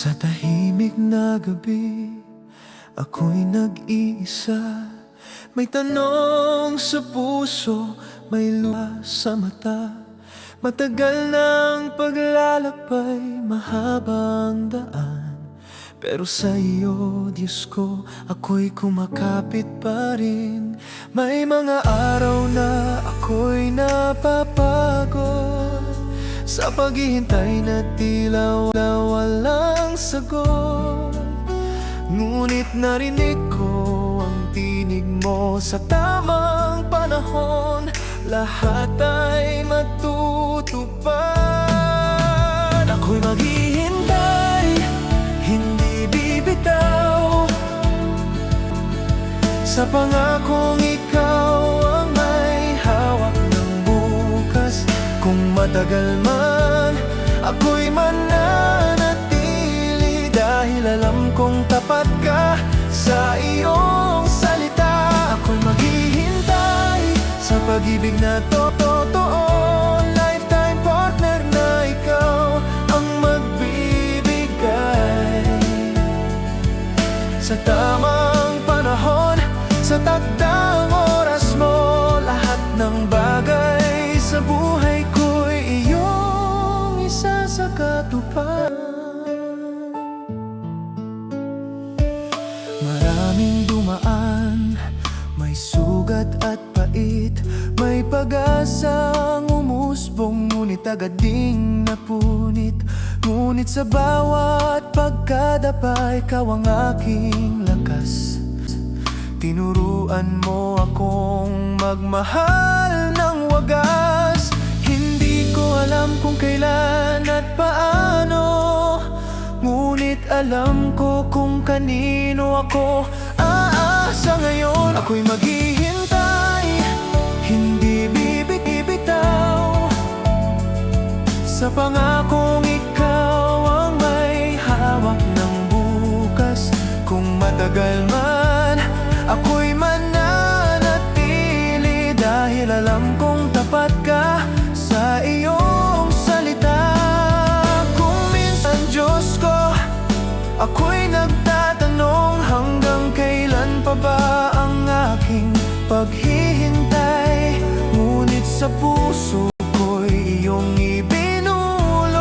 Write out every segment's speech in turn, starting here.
Sa tahimik na gabi, ako'y nag-iisa. May tanong sa puso, may luha sa mata. Matagal ng paglalakbay, mahabang daan. Pero sa iyo, Diyos ko, ako'y kumakapit pa rin. May mga araw na ako'y napapagod sa paghihintay na tila walang sagot. Ngunit narinig ko ang tinig mo sa tamang panahon. Lahat ay matutupad. Ako'y maghihintay, hindi bibitaw sa pangakong ikaw ang may hawak ng bukas. Kung matagal man, ako'y mananatili dahil alam kong tapat ka sa iyong salita. Ako'y maghihintay sa pag-ibig na totoo, lifetime partner na ikaw ang magbibigay. Sa tamang panahon, sa takdang oras mo, lahat ng bagay sa buhay ko'y iyong isa sa katuparan. Maraming dumaan, may sugat at pait, may pag-asang umusbong, ngunit agad ding napunit. Ngunit sa bawat pagkadapa, ikaw ang aking lakas. Tinuruan mo akong magmahal ng wagas. Hindi ko alam kung kailan at paano, ngunit alam ko kung kanino ako aasa ngayon. Ako'y maghihintay, hindi bibitaw sa pangakong ikaw ang may hawak ng bukas. Kung matagal man, ako'y mananatili dahil alam kong tapat ka sa iyong salita. Kung minsan, Diyos ko, ako'y nagtatanong, hanggang kailan pa ba ang aking paghihintay? Ngunit sa puso ko'y iyong ibinulong.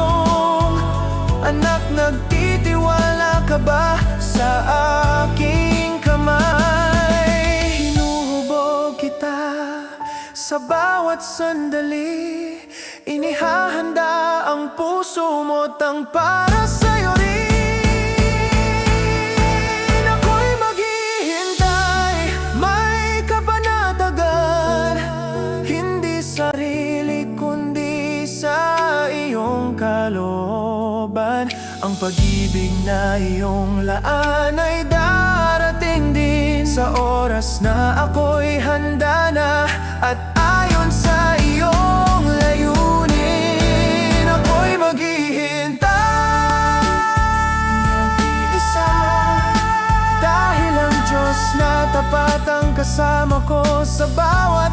Anak, nagtitiwala ka ba sa aking kamay? Hinuhubog kita sa bawat sandali, inihahanda ang puso mo tang para sa'yo rin. Ako'y maghihintay, may kapanatagan, hindi sarili kundi sa iyong kalooban. Ang pag-ibig na iyong laan ay darating din sa oras na ako'y handa na at ayon sa iyong layunin. Ako'y maghihintay isa, dahil ang Diyos na tapat ang kasama ko sa bawat